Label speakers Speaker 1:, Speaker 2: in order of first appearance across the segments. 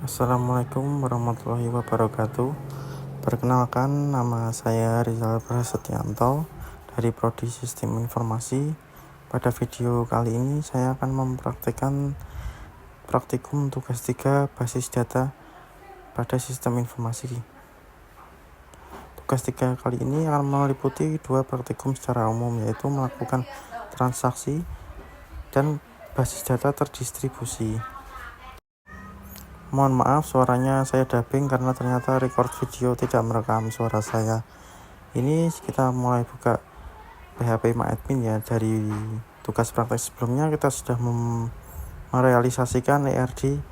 Speaker 1: Assalamualaikum warahmatullahi wabarakatuh. Perkenalkan, nama saya Rizal Prasetyanto dari Prodi Sistem Informasi. Pada video kali ini saya akan mempraktikkan praktikum tugas 3 basis data pada sistem informasi. Tugas 3 kali ini akan meliputi 2 praktikum secara umum, yaitu melakukan transaksi dan basis data terdistribusi. Mohon maaf, suaranya saya dubbing karena ternyata record video tidak merekam suara saya. Ini kita mulai buka PHP MyAdmin ya. Dari tugas praktek sebelumnya kita sudah merealisasikan ERD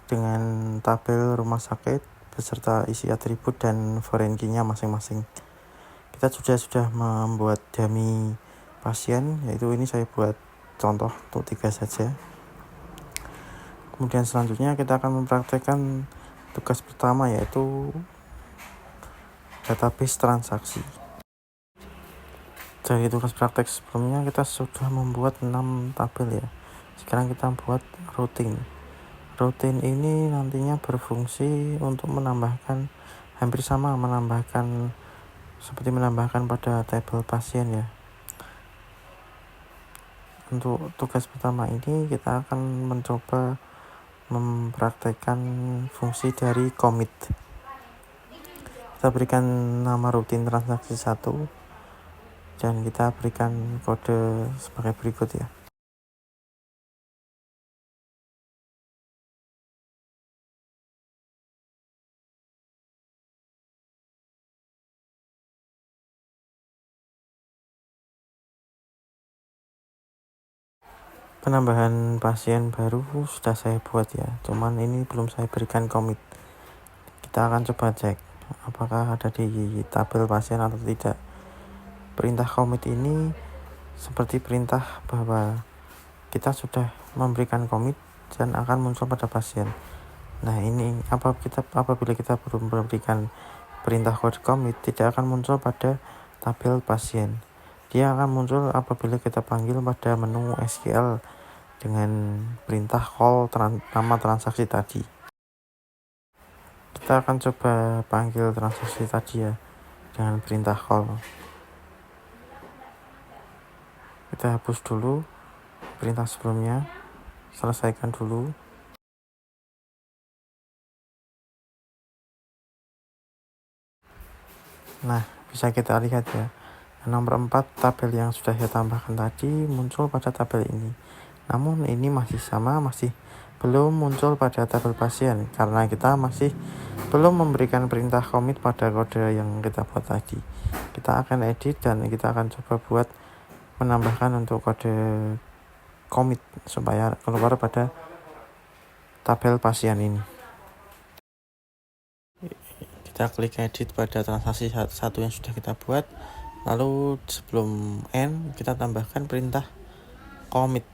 Speaker 1: dengan tabel rumah sakit beserta isi atribut dan foreign key-nya masing-masing. Kita sudah membuat dummy pasien, yaitu ini saya buat contoh untuk 3 saja. Kemudian selanjutnya kita akan mempraktekkan tugas pertama, yaitu database transaksi. Dari tugas praktek sebelumnya kita sudah membuat 6 tabel ya. Sekarang kita buat routine. Routine ini nantinya berfungsi untuk hampir sama seperti menambahkan pada tabel pasien ya. Untuk tugas pertama ini kita akan mencoba mempraktekkan fungsi dari commit. Kita berikan nama rutin transaksi 1 dan kita berikan kode sebagai berikut ya. Penambahan pasien baru sudah saya buat ya, cuman ini belum saya berikan commit. Kita akan coba cek apakah ada di tabel pasien atau tidak. Perintah commit ini seperti perintah bahwa kita sudah memberikan commit dan akan muncul pada pasien. Nah, ini apabila kita belum memberikan perintah code commit, tidak akan muncul pada tabel pasien. Dia akan muncul apabila kita panggil pada menu SQL dengan perintah call nama transaksi tadi. Kita akan coba panggil transaksi tadi ya dengan perintah call. Kita hapus dulu perintah sebelumnya, selesaikan dulu. Nah, bisa kita lihat ya, nomor 4 tabel yang sudah saya tambahkan tadi muncul pada tabel ini. Namun ini masih belum muncul pada tabel pasien karena kita masih belum memberikan perintah commit pada kode yang kita buat tadi. Kita akan edit dan kita akan coba buat menambahkan untuk kode commit supaya keluar pada tabel pasien ini. Kita klik edit pada transaksi 1 yang sudah kita buat, lalu sebelum end kita tambahkan perintah commit.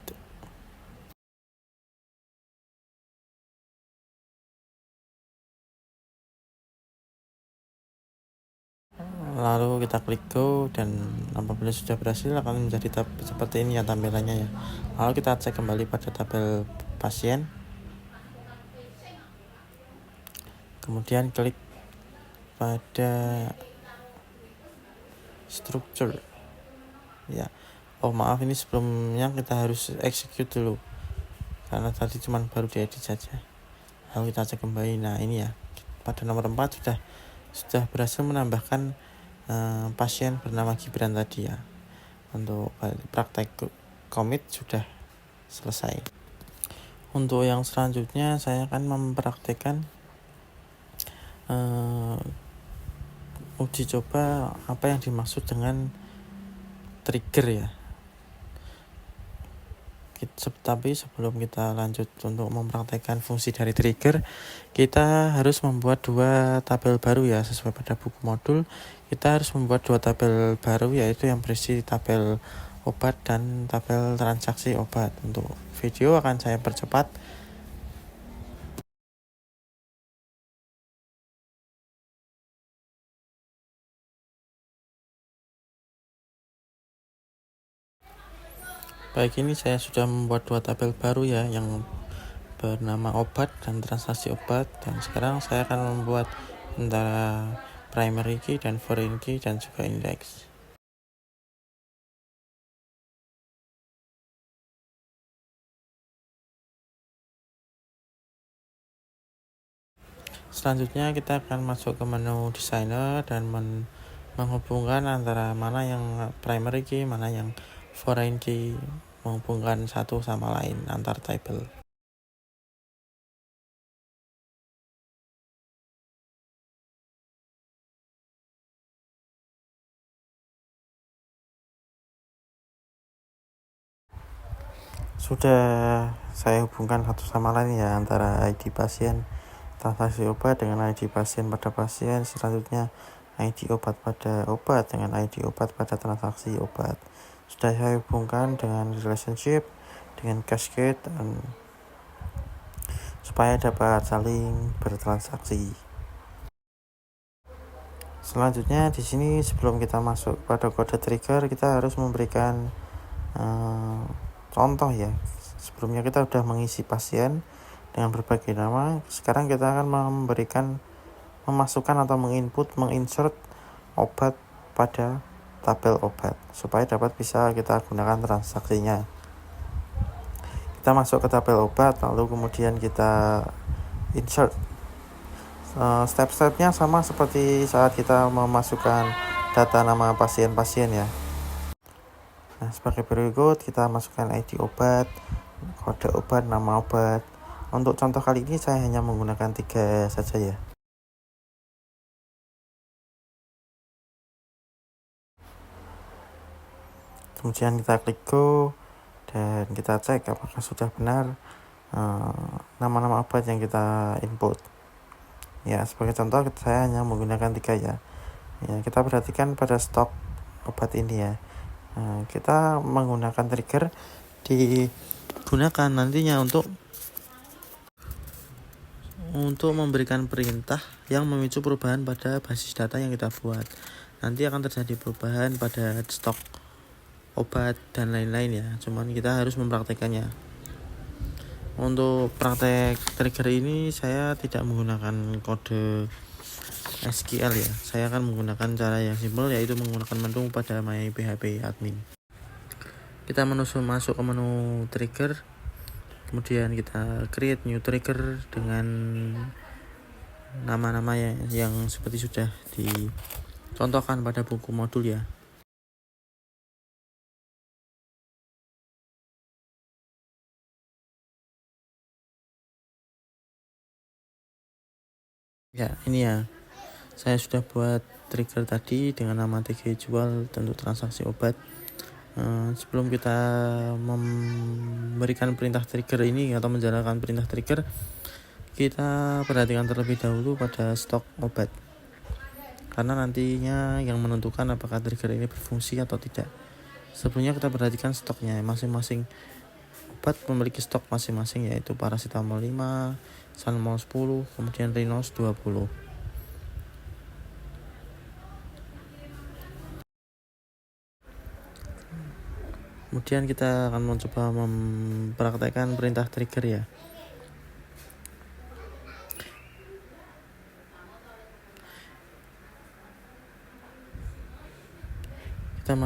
Speaker 1: Lalu kita klik go dan apabila sudah berhasil akan menjadi seperti ini ya tampilannya ya. Lalu kita cek kembali pada tabel pasien, kemudian klik pada structure ya. Oh maaf, ini sebelumnya kita harus execute dulu karena tadi cuma baru diedit saja. Lalu kita cek kembali. Nah ini ya, pada nomor 4 sudah berhasil menambahkan pasien bernama Gibran tadi ya. Untuk praktek commit sudah selesai. Untuk yang selanjutnya saya akan mempraktekkan uji coba apa yang dimaksud dengan trigger ya. Tapi sebelum kita lanjut untuk mempraktekkan fungsi dari trigger, kita harus membuat 2 tabel baru ya. Sesuai pada buku modul, kita harus membuat 2 tabel baru, yaitu yang berisi tabel obat dan tabel transaksi obat. Untuk video akan saya percepat. Baik, ini saya sudah membuat 2 tabel baru ya. Yang bernama obat dan transaksi obat, dan sekarang saya akan membuat antara primary key dan foreign key dan juga index. Selanjutnya kita akan masuk ke menu designer dan menghubungkan antara mana yang primary key, mana yang foreign key, menghubungkan satu sama lain antar table. Sudah saya hubungkan satu sama lain ya, antara ID pasien transaksi obat dengan ID pasien pada pasien, selanjutnya ID obat pada obat dengan ID obat pada transaksi obat. Sudah saya hubungkan dengan relationship, dengan cascade, dan supaya dapat saling bertransaksi. Selanjutnya di sini sebelum kita masuk pada kode trigger, kita harus memberikan contoh ya. Sebelumnya kita sudah mengisi pasien dengan berbagai nama. Sekarang kita akan memasukkan atau menginsert obat pada tabel obat supaya dapat bisa kita gunakan transaksinya. Kita masuk ke tabel obat, lalu kemudian kita insert. Step-stepnya sama seperti saat kita memasukkan data nama pasien-pasien ya. Nah, sebagai berikut kita masukkan ID obat, kode obat, nama obat. Untuk contoh kali ini saya hanya menggunakan 3 saja ya. Kemudian kita klik go dan kita cek apakah sudah benar nama-nama obat yang kita input. Ya, sebagai contoh saya hanya menggunakan 3 ya. Kita perhatikan pada stok obat ini ya. Kita menggunakan trigger digunakan nantinya untuk memberikan perintah yang memicu perubahan pada basis data yang kita buat. Nanti akan terjadi perubahan pada stok obat dan lain-lain ya. Cuman kita harus mempraktekannya. Untuk praktek trigger ini saya tidak menggunakan kode SQL ya. Saya akan menggunakan cara yang simpel, yaitu menggunakan menu pada My PHP admin. Kita masuk ke menu trigger, kemudian kita create new trigger dengan nama-nama yang seperti sudah dicontohkan pada buku modul ya. Ya, ini ya. Saya sudah buat trigger tadi dengan nama TG jual untuk transaksi obat. Sebelum kita memberikan perintah trigger ini atau menjalankan perintah trigger, kita perhatikan terlebih dahulu pada stok obat, karena nantinya yang menentukan apakah trigger ini berfungsi atau tidak. Sebelumnya kita perhatikan stoknya. Masing-masing obat memiliki stok masing-masing, yaitu paracetamol 5, Salmol 10, kemudian Rinos 20. Kemudian kita akan mencoba mempraktekkan perintah trigger ya. Kita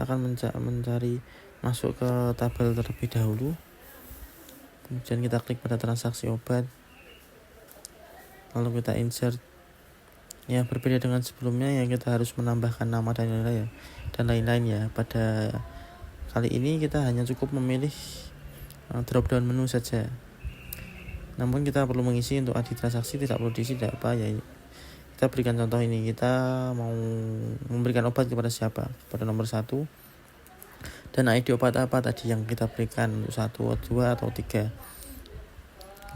Speaker 1: akan mencari masuk ke tabel terlebih dahulu. Kemudian kita klik pada transaksi obat, lalu kita insert. Ya, berbeda dengan sebelumnya yang kita harus menambahkan nama dan lain-lain ya. Pada kali ini kita hanya cukup memilih drop down menu saja. Namun kita perlu mengisi untuk ID transaksi, tidak perlu diisi tidak apa ya. Kita berikan contoh ini, kita mau memberikan obat kepada siapa, pada nomor 1, dan ID obat apa tadi yang kita berikan, untuk 1, 2, atau 3.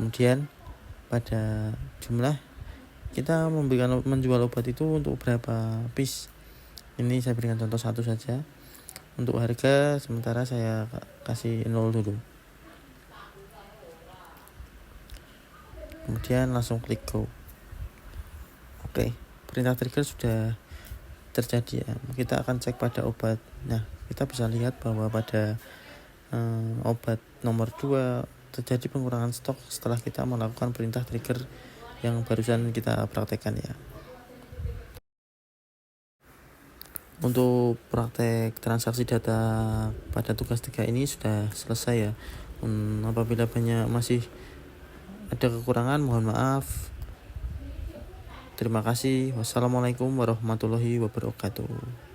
Speaker 1: Kemudian pada jumlah kita menjual obat itu untuk berapa piece. Ini saya berikan contoh 1 saja. Untuk harga sementara saya kasih 0 dulu. Kemudian langsung klik go. Oke, perintah trigger sudah terjadi ya. Kita akan cek pada obat. Nah, kita bisa lihat bahwa pada obat. Nomor 2, terjadi pengurangan stok setelah kita melakukan perintah trigger yang barusan kita praktekkan ya. Untuk praktek transaksi data pada tugas 3 ini sudah selesai ya. Apabila masih ada kekurangan, mohon maaf. Terima kasih. Wassalamualaikum warahmatullahi wabarakatuh.